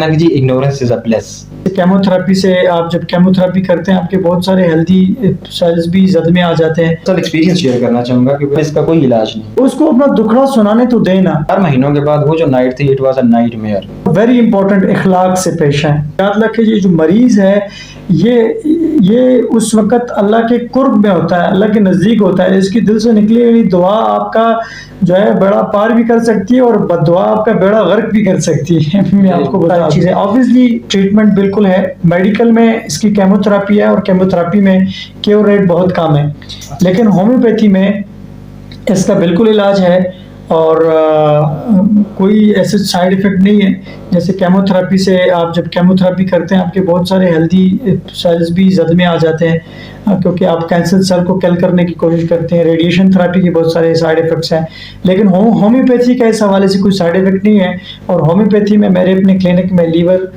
ना कि जी ignorance is a bliss. Chemotherapy से आप जब केमोथेरेपी करते हैं आपके बहुत सारे हेल्दी सेल्स भी जद में आ जाते हैं। सब एक्सपीरियंस शेयर करना चाहूंगा कि इसका कोई इलाज नहीं। उसको अपना दुखड़ा सुनाने तो देना। 4 महीनों के बाद वो जो नाइट थी, it was a nightmare. Very important, इखलाक से पेश है। याद रखें ये जो मरीज है ये उस वक्त अल्लाह के कुर्ब में होता है, अल्लाह के नज़दीक होता है। इसकी दिल से निकली हुई दुआ आपका जो है बेड़ा पार भी कर सकती है और बददुआ आपका बेड़ा गर्क भी कर सकती है। मैं आपको बता चीज़ें ऑब्वियसली ट्रीटमेंट बिल्कुल है। मेडिकल में इसकी केमोथेरेपी है और केमोथेरेपी में क्योर रेट बहुत कम है, लेकिन होम्योपैथी में इसका बिल्कुल इलाज है और कोई ऐसे साइड इफेक्ट नहीं है। जैसे केमोथेरेपी से आप जब केमोथेरेपी करते हैं आपके बहुत सारे हेल्दी सेल्स भी जद में आ जाते हैं, क्योंकि आप कैंसर सेल को किल करने की कोशिश करते हैं। रेडिएशन थेरेपी के बहुत सारे साइड इफेक्ट्स हैं, लेकिन होम्योपैथी का इस हवाले से कोई साइड इफेक्ट नहीं है। और होम्योपैथी में मेरे अपने क्लिनिक में लीवर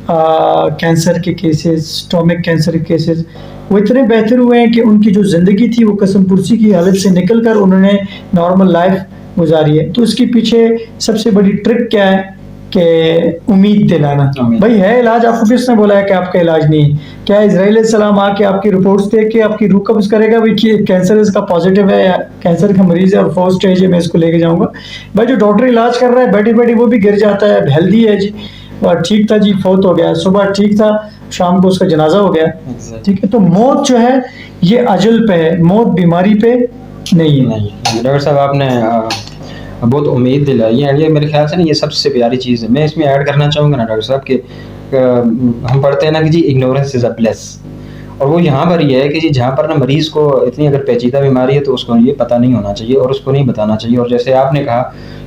कैंसर के केसेस, स्टोमक कैंसर के केसेस वो इतने बेहतर हुए हैं कि उनकी जो ज़िंदगी थी वो कसम पुरसी की हालत से निकल कर उन्होंने नॉर्मल लाइफ गुजारी है। तो इसके पीछे सबसे बड़ी ट्रिक क्या है कि उम्मीद दिलाना। भाई है इलाज, आपको किसने बोला है कि आपका इलाज नहीं है? क्या इजराइल सलाम आके आपकी रिपोर्ट्स देख के आपकी रूह कब्ज करेगा भाई कि कैंसर इसका पॉजिटिव है या कैंसर का मरीज है और फर्स्ट स्टेज है मैं इसको लेके जाऊंगा? भाई जो डॉक्टर इलाज कर रहा है बैठी बैठी वो भी गिर जाता है, हेल्दी है जी, ठीक था जी, फौत हो गया, सुबह ठीक था, शाम को उसका जनाजा हो गया। ठीक है, तो मौत जो है ये अजल पे है, मौत बीमारी पे नहीं है। डॉक्टर साहब आपने बहुत उम्मीद दिलाई है। ये मेरे ख्याल से ना ये सबसे प्यारी चीज़ है। मैं इसमें ऐड करना चाहूँगा ना डॉक्टर साहब कि हम पढ़ते हैं ना कि जी इग्नोरेंस इज़ अ ब्लेस, और वो यहाँ पर ये है कि जी जहाँ पर ना मरीज़ को इतनी अगर पेचीदा बीमारी है तो उसको ये पता नहीं होना चाहिए और उसको नहीं बताना चाहिए। और जैसे आपने कहा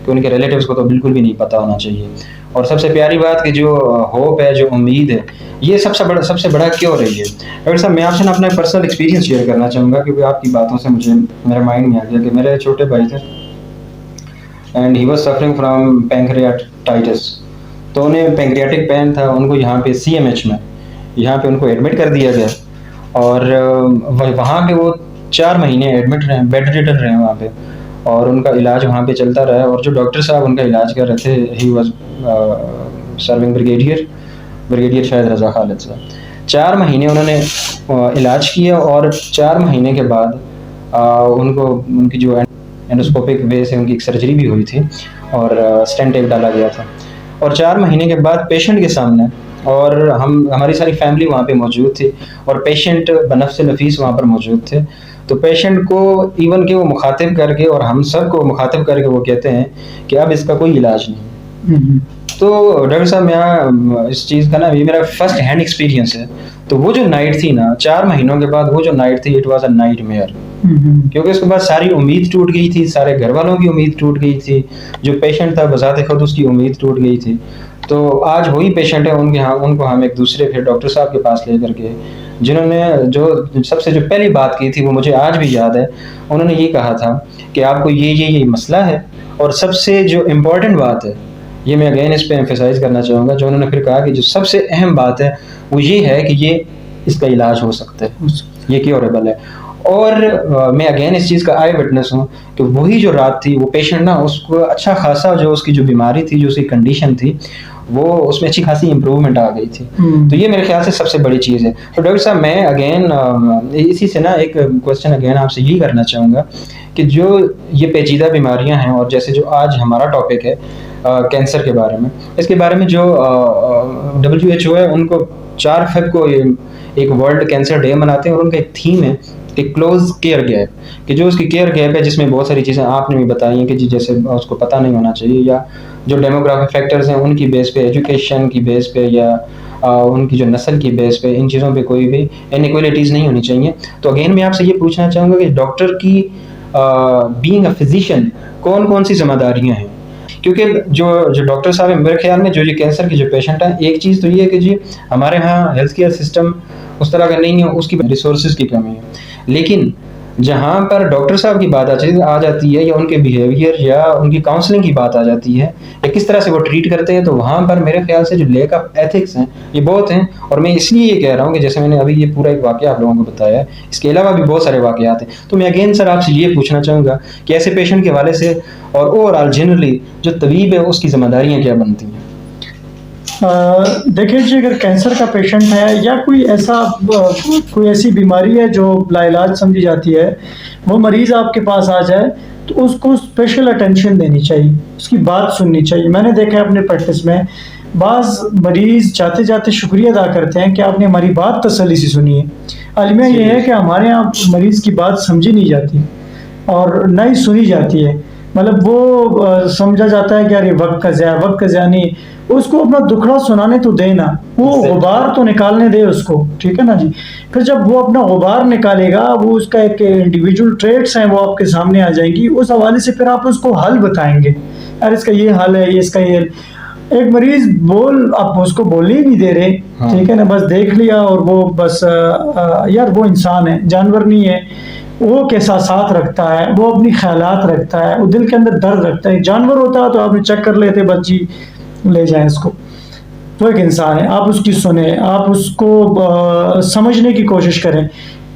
कि उनके रिलेटिव्स को तो बिल्कुल भी नहीं पता होना चाहिए। और सबसे प्यारी बात कि जो होप है, जो उम्मीद है, ये सबसे बड़ा क्योर है ये। डॉक्टर साहब मैं आपसे ना अपना पर्सनल एक्सपीरियंस शेयर करना चाहूँगा, क्योंकि आपकी बातों से मुझे मेरे माइंड में आ गया कि मेरे छोटे भाई थे and he was suffering from pancreatitis. तो उन्हें पैंक्रियाटिक पेन था, उनको यहाँ पे सीएमएच में यहाँ पे उनको एडमिट कर दिया गया और वहाँ पे वो 4 महीने एडमिट रहे, बेड रिडन रहे वहाँ पे, और उनका इलाज वहाँ पे चलता रहा। और जो डॉक्टर साहब उनका इलाज कर रहे थे, ही वाज सर्विंग ब्रिगेडियर शायद रज़ा खालिद साहब। 4 महीने उन्होंने इलाज किया और 4 महीने के बाद उनको उनकी जो एंडोस्कोपिक वे से उनकी एक सर्जरी भी हुई थी और स्टेंट एक डाला गया था। और 4 महीने के बाद पेशेंट के सामने, और हमारी सारी फैमिली वहाँ पे मौजूद थी और पेशेंट बनफ्स नफीस वहाँ पर मौजूद थे। तो पेशेंट को इवन के वो मुखातिब करके और हम सब को मुखातिब करके वो कहते हैं कि अब इसका कोई इलाज नहीं। तो डॉक्टर साहब मैं इस चीज़ का ना, ये मेरा फर्स्ट हैंड एक्सपीरियंस है। तो वो जो नाइट थी ना 4 महीनों के बाद, वो जो नाइट थी इट वाज अ नाइटमेयर, क्योंकि उसके बाद सारी उम्मीद टूट गई थी, सारे घर वालों की उम्मीद टूट गई थी, जो पेशेंट था बजाते खुद उसकी उम्मीद टूट गई थी। तो आज वही पेशेंट है, उनको हम एक दूसरे फिर डॉक्टर साहब के पास लेकर के, जिन्होंने जो सबसे जो पहली बात की थी वो मुझे आज भी याद है। उन्होंने ये कहा था कि आपको ये मसला है, और सबसे जो इम्पोर्टेंट बात है, ये मैं अगेन इस पे एम्फेसाइज करना चाहूँगा, जो उन्होंने फिर कहा कि जो सबसे अहम बात है वो ये है कि ये इसका इलाज हो सकता है, ये क्योरेबल है। और मैं अगेन इस चीज़ का आई विटनेस हूँ कि वही जो रात थी वो पेशेंट ना, उसको अच्छा खासा जो उसकी जो बीमारी थी, जो उसकी कंडीशन थी, वो उसमें अच्छी खासी इम्प्रूवमेंट आ गई थी। तो ये मेरे ख्याल से सबसे बड़ी चीज़ है। तो डॉक्टर साहब मैं अगेन इसी से ना एक क्वेश्चन अगेन आपसे यही करना चाहूँगा कि जो ये पेचीदा बीमारियां हैं, और जैसे जो आज हमारा टॉपिक है कैंसर के बारे में, इसके बारे में जो WHO है उनको 4 फ़रवरी को एक वर्ल्ड कैंसर डे मनाते हैं, और उनका एक थीम है कि क्लोज केयर गैप, कि जो उसकी केयर गैप है जिसमें बहुत सारी चीज़ें आपने भी बताई हैं कि जी जैसे उसको पता नहीं होना चाहिए, या जो डेमोग्राफिक फैक्टर्स हैं उनकी बेस पे, एजुकेशन की बेस पे, या उनकी जो नस्ल की बेस पे, इन चीज़ों पे कोई भी इनइक्वालिटीज़ नहीं होनी चाहिए। तो अगेन मैं आपसे ये पूछना चाहूँगा कि डॉक्टर की बीइंग अ फिजिशियन कौन कौन सी जिम्मेदारियाँ हैं? क्योंकि जो डॉक्टर साहब हैं, मेरे ख्याल में जो ये कैंसर के जो पेशेंट हैं, एक चीज़ तो ये है कि जी हमारे यहाँ हेल्थ केयर सिस्टम उस तरह का नहीं है, उसकी रिसोर्सेज की कमी है। लेकिन जहाँ पर डॉक्टर साहब की बात आ जाती है, या उनके बिहेवियर या उनकी काउंसलिंग की बात आ जाती है, या किस तरह से वो ट्रीट करते हैं, तो वहाँ पर मेरे ख्याल से जो लेक ऑफ एथिक्स हैं ये बहुत हैं। और मैं इसलिए ये कह रहा हूँ कि जैसे मैंने अभी ये पूरा एक वाक़या आप लोगों को बताया है, इसके अलावा भी बहुत सारे वाक़यात हैं। तो मैं अगेन सर आपसे ये पूछना चाहूँगा कि ऐसे पेशेंट के हवाले से और ओवरऑल जनरली जो तबीब है उसकी जिम्मेदारियाँ क्या बनती हैं? देखिए जी, अगर कैंसर का पेशेंट है या कोई ऐसी बीमारी है जो लाइलाज समझी जाती है, वो मरीज़ आपके पास आ जाए तो उसको स्पेशल अटेंशन देनी चाहिए, उसकी बात सुननी चाहिए। मैंने देखा है अपने प्रैक्टिस में, बाज़ मरीज़ जाते-जाते शुक्रिया अदा करते हैं कि आपने हमारी बात तसल्ली से सुनी है। अलमिया ये है कि हमारे यहाँ मरीज़ की बात समझी नहीं जाती और ना ही सुनी जाती है। मतलब वो समझा जाता है कि यार ये वक़्त का ज़िया नहीं, उसको अपना दुखड़ा सुनाने तो दे ना, वो गुबार तो निकालने दे उसको, ठीक है ना जी? फिर जब वो अपना गुबार निकालेगा, वो उसका एक इंडिविजुअल ट्रेट्स हैं वो आपके सामने आ जाएँगी, उस हवाले से फिर आप उसको हल बताएँगे। यार इसका ये हल है, ये इसका ये एक मरीज़ आप उसको बोलने ही नहीं दे रहे, हाँ। ठीक है ना? बस देख लिया और वो बस यार वो इंसान है, जानवर नहीं है। वो के साथ रखता है, वो अपनी ख़यालात रखता है, वो दिल के अंदर दर्द रखता है। जानवर होता तो आपने चेक कर लेते, बस जी ले जाएँ इसको। वो एक इंसान है, आप उसकी सुने, आप उसको समझने की कोशिश करें,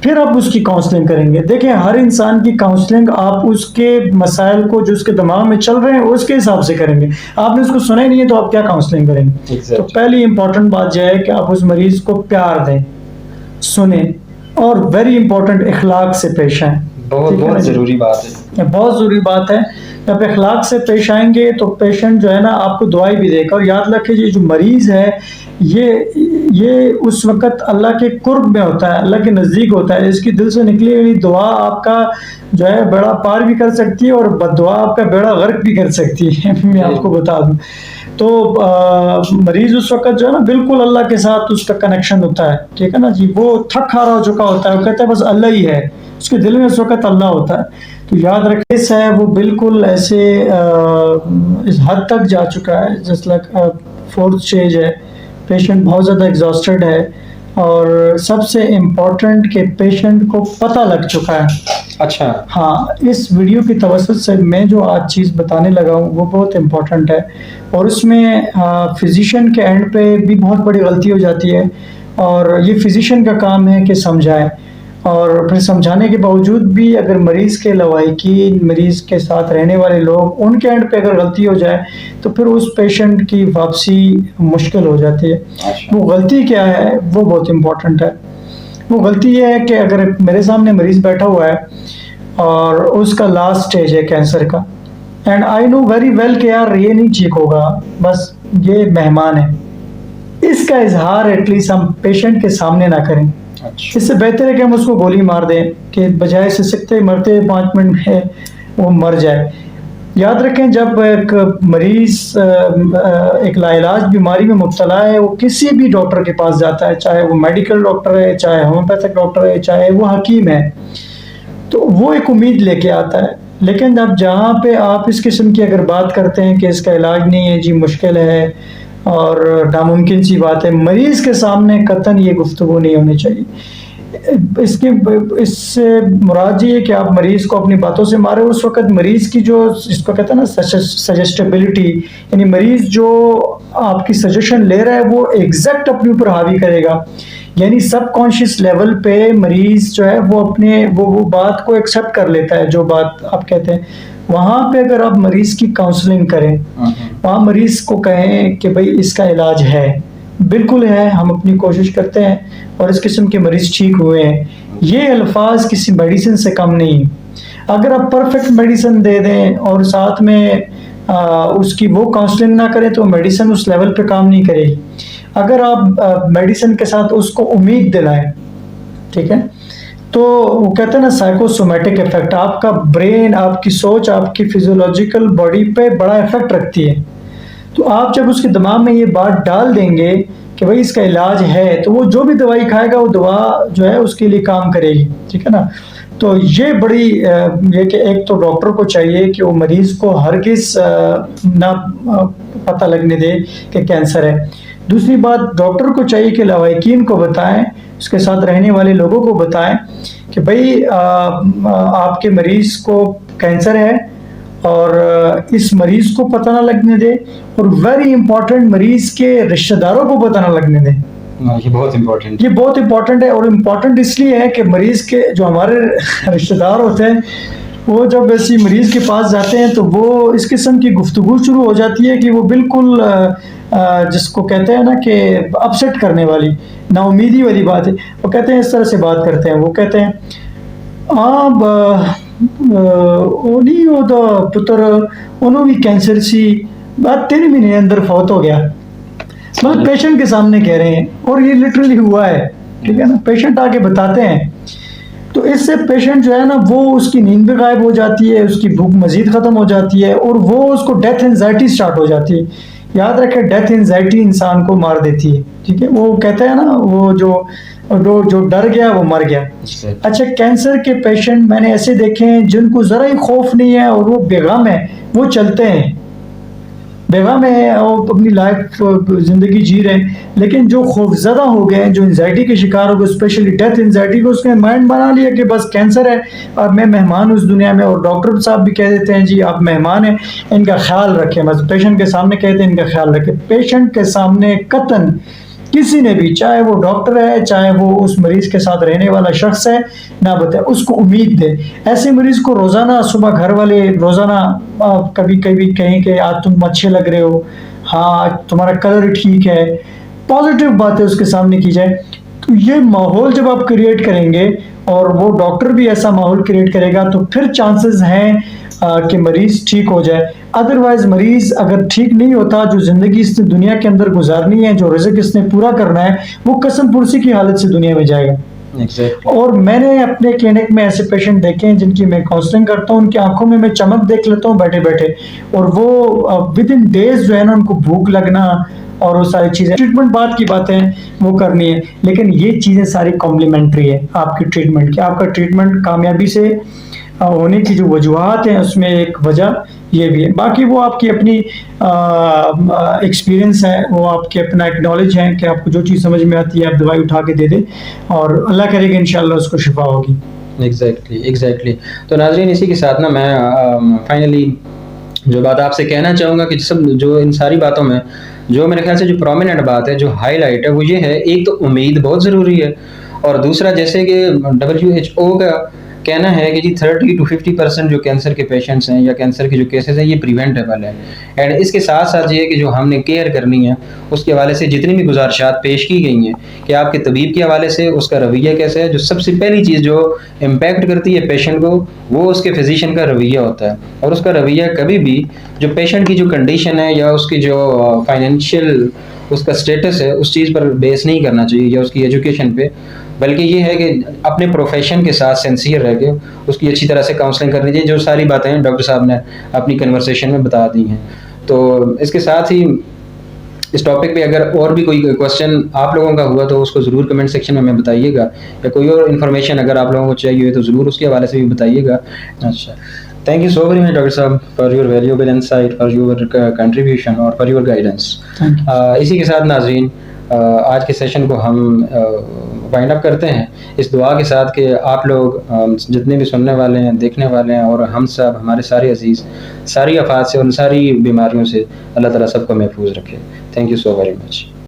फिर आप उसकी काउंसलिंग करेंगे। देखिए, हर इंसान की काउंसलिंग आप उसके मसाइल को जो उसके दिमाग में चल रहे हैं, उसके हिसाब से करेंगे। आपने उसको सुना ही नहीं है, तो आप क्या काउंसलिंग करेंगे? तो पहली इंपॉर्टेंट बात यह है कि आप उस मरीज़ को प्यार दें, सुनें और वेरी इंपॉर्टेंट इखलाक से पेश आएँ। बहुत ज़रूरी बात है। ये बहुत ज़रूरी बात है। जब इखलाक से पेश आएँगे तो पेशेंट जो है ना आपको दुआएँ भी देगा। और याद रखिए, ये जो मरीज़ है ये उस वक़्त अल्लाह के कुर्ब में होता है, अल्लाह के नज़दीक होता है। इसकी दिल से निकली हुई दुआ आपका जो है बेड़ा पार भी कर सकती है और बद्दुआ आपका बेड़ा गर्क भी कर सकती है। मैं आपको बता दूँ। तो मरीज़ उस वक़्त जो है ना बिल्कुल अल्लाह के साथ उसका कनेक्शन होता है, ठीक है ना जी? वो थक-हारा हो चुका होता है, वो कहता है बस अल्लाह ही है, उसके दिल में उस वक़्त अल्लाह होता है। तो याद रखिए, इस है वो बिल्कुल ऐसे इस हद तक जा चुका है, जस्ट लाइक 4th स्टेज है, पेशेंट बहुत ज़्यादा एग्ज़ॉस्टेड है और सबसे इम्पोर्टेंट कि पेशेंट को पता लग चुका है। अच्छा। हाँ, इस वीडियो की तवज्जुह से मैं जो आज चीज़ बताने लगा हूँ वो बहुत इम्पोर्टेंट है और उसमें फिज़िशियन के एंड पे भी बहुत बड़ी गलती हो जाती है और ये फिज़िशियन का काम है कि समझाए और फिर समझाने के बावजूद भी अगर मरीज़ के लवाहिकीन, मरीज़ के साथ रहने वाले लोग, उनके एंड पे अगर गलती हो जाए तो फिर उस पेशेंट की वापसी मुश्किल हो जाती है। अच्छा। वो गलती क्या है वो बहुत इम्पोर्टेंट है। वो गलती ये है कि अगर मेरे सामने मरीज़ बैठा हुआ है और उसका लास्ट स्टेज है कैंसर का, and I know very well कि यार ये नहीं ठीक होगा, बस ये मेहमान है, इसका इजहार एटलीस्ट हम पेशेंट के सामने ना करें। अच्छा। इससे बेहतर है कि हम उसको गोली मार दें कि बजाय सिसकते मरते 5 मिनट में वो मर जाए। याद रखें, जब एक मरीज़ एक लाइलाज बीमारी में मुब्तला है, वो किसी भी डॉक्टर के पास जाता है, चाहे वो मेडिकल डॉक्टर है, चाहे होम्योपैथिक डॉक्टर है, चाहे वो हकीम है, तो वो एक उम्मीद लेके आता है। लेकिन अब जहाँ पे आप इस किस्म की अगर बात करते हैं कि इसका इलाज नहीं है जी, मुश्किल है और नामुमकिन सी बात है, मरीज़ के सामने कतई ये गुफ्तगू नहीं होनी चाहिए। इससे मुराद ये है कि आप मरीज़ को अपनी बातों से मारे। उस वक़्त मरीज़ की जो इसको कहते हैं ना सजेस्टेबिलिटी, यानी मरीज़ जो आपकी सजेशन ले रहा है वो एग्जैक्ट अपने ऊपर हावी करेगा, यानी सबकॉन्शियस लेवल पे मरीज़ जो है वो अपने वो बात को एक्सेप्ट कर लेता है जो बात आप कहते हैं। वहाँ पे अगर आप मरीज़ की काउंसलिंग करें, वहाँ मरीज़ को कहें कि भाई इसका इलाज है, बिल्कुल है, हम अपनी कोशिश करते हैं और इस किस्म के मरीज़ ठीक हुए हैं। ये अल्फाज किसी मेडिसिन से कम नहीं। अगर आप परफेक्ट मेडिसिन दे दें और साथ में उसकी वो काउंसलिंग ना करें तो मेडिसिन उस लेवल पे काम नहीं करेगी। अगर आप मेडिसिन के साथ उसको उम्मीद दिलाएं, ठीक है, तो वो कहते हैं ना साइकोसोमेटिक इफेक्ट, आपका ब्रेन, आपकी सोच, आपकी फिजियोलॉजिकल बॉडी पे बड़ा इफेक्ट रखती है। तो आप जब उसके दिमाग में ये बात डाल देंगे कि भाई इसका इलाज है, तो वो जो भी दवाई खाएगा वो दवा जो है उसके लिए काम करेगी, ठीक है ना। तो ये बड़ी ये कि एक तो डॉक्टर को चाहिए कि वो मरीज़ को हरगिज़ ना पता लगने दे कि कैंसर है। दूसरी बात, डॉक्टर को चाहिए कि लवाहिकीन को बताएं, उसके साथ रहने वाले लोगों को बताएं कि भाई आपके मरीज़ को कैंसर है और इस मरीज़ को पता ना लगने दे, और वेरी इंपॉर्टेंट मरीज़ के रिश्तेदारों को पता ना लगने दे। ये बहुत इम्पोर्टेंट, ये बहुत इम्पोर्टेंट है और इम्पोर्टेंट इसलिए है कि मरीज़ के जो हमारे रिश्तेदार होते हैं वो जब ऐसी मरीज़ के पास जाते हैं तो वो इस किस्म की गुफ्तगू शुरू हो जाती है कि वो बिल्कुल जिसको कहते हैं ना कि अपसेट करने वाली, नाउमीदी वाली बात है। वो कहते हैं इस तरह से बात करते हैं, वो कहते हैं उन्हीं ओदा पुत्र उन्हों भी कैंसर सी बात 3 महीने अंदर फौत हो गया। मतलब पेशेंट के सामने कह रहे हैं और ये लिटरली हुआ है, ठीक है ना, पेशेंट आके बताते हैं। तो इससे पेशेंट जो है ना वो उसकी नींद भी गायब हो जाती है, उसकी भूख मजीद ख़त्म हो जाती है और वो उसको डेथ एंजाइटी स्टार्ट हो जाती है। याद रखें, डेथ एंजाइटी इंसान को मार देती है, ठीक है। वो कहते हैं ना वो जो डर गया वो मर गया। अच्छा, कैंसर के पेशेंट मैंने ऐसे देखे हैं जिनको ज़रा ही खौफ नहीं है और वो बेगम है, वो चलते हैं, बेगम है और अपनी लाइफ ज़िंदगी जी रहे हैं। लेकिन जो खौफज़दा हो गए हैं, जो एंजाइटी के शिकार हो गए, स्पेशली डेथ एंजाइटी को, उसने माइंड बना लिया कि बस कैंसर है और मैं मेहमान हूँ उस दुनिया में। और डॉक्टर साहब भी कह देते हैं जी आप मेहमान हैं, इनका ख्याल रखें। बस पेशेंट के सामने कहते हैं इनका ख्याल रखें। पेशेंट के सामने कतन किसी ने भी, चाहे वो डॉक्टर है चाहे वो उस मरीज के साथ रहने वाला शख्स है, ना बताए, उसको उम्मीद दे। ऐसे मरीज को रोजाना सुबह घर वाले रोजाना कभी कभी कहें कि आज तुम अच्छे लग रहे हो, हाँ तुम्हारा कलर ठीक है, पॉजिटिव बातें उसके सामने की जाए। तो ये माहौल जब आप क्रिएट करेंगे और वो डॉक्टर भी ऐसा माहौल क्रिएट करेगा तो फिर चांसेस हैं कि मरीज ठीक हो जाए। अदरवाइज मरीज अगर ठीक नहीं होता, जो जिंदगी इसने दुनिया के अंदर गुजारनी है, जो रिज़्क इसने पूरा करना है, वो कसम पुरसी की हालत से दुनिया में जाएगा। Exactly. और मैंने अपने क्लिनिक में ऐसे पेशेंट देखे हैं जिनकी मैं काउंसलिंग करता हूँ, उनकी आंखों में मैं चमक देख लेता हूँ बैठे बैठे, और वो विद इन डेज जो है ना उनको भूख लगना और वो सारी चीज़ें, ट्रीटमेंट बाद की बातें वो करनी है। लेकिन ये चीज़ें सारी कॉम्प्लीमेंट्री है आपकी ट्रीटमेंट की। आपका ट्रीटमेंट कामयाबी से होने की जो वजूहत हैं उसमें एक वजह ये भी है। बाकी वो आपकी अपनी एक्सपीरियंस है, वो आपके अपना एक नॉलेज है कि आपको जो चीज़ समझ में आती है आप दवाई उठा के दे दें और अल्लाह करेगा इंशाल्लाह उसको शिफा होगी। एग्जैक्टली। तो नाज़रीन, इसी के साथ ना मैं फाइनली जो बात आपसे कहना चाहूँगा कि सब जो इन सारी बातों में जो मेरे ख्याल से जो प्रोमिनेंट बात है, जो हाईलाइट है, वो ये है, एक तो उम्मीद बहुत ज़रूरी है, और दूसरा जैसे कि WHO का कहना है कि जी 30 to 50% जो कैंसर के पेशेंट्स हैं या कैंसर के जो केसेस हैं ये प्रिवेंटेबल है। एंड इसके साथ साथ ये है कि जो हमने केयर करनी है उसके हवाले से जितनी भी गुजारिशात पेश की गई हैं कि आपके तबीब के हवाले से उसका रवैया कैसे है, जो सबसे पहली चीज़ जो इम्पैक्ट करती है पेशेंट को वो उसके फिजिशियन का रवैया होता है। और उसका रवैया कभी भी जो पेशेंट की जो कंडीशन है या उसकी जो फाइनेंशियल उसका स्टेटस है उस चीज़ पर बेस नहीं करना चाहिए या उसकी एजुकेशन पे, बल्कि ये है कि अपने प्रोफेशन के साथ सिंसियर रह के उसकी अच्छी तरह से काउंसलिंग करनी चाहिए, जो सारी बातें डॉक्टर साहब ने अपनी कन्वर्सेशन में बता दी हैं। तो इसके साथ ही इस टॉपिक पे अगर और भी कोई क्वेश्चन आप लोगों का हुआ तो उसको ज़रूर कमेंट सेक्शन में हमें बताइएगा, या कोई और इन्फॉर्मेशन अगर आप लोगों को चाहिए हो तो ज़रूर उसके हवाले से भी बताइएगा। अच्छा, thank you so very much doctor साहब for your valuable insight, for your contribution और फॉर योर गाइडेंस। इसी के साथ नाज़रीन आज के सेशन को हम वाइंड अप करते हैं इस दुआ के साथ कि आप लोग जितने भी सुनने वाले हैं, देखने वाले हैं, और हम सब हमारे सारे अजीज़ सारी आफात से, उन सारी बीमारियों से अल्लाह ताला सबको महफूज रखे। Thank you so very much.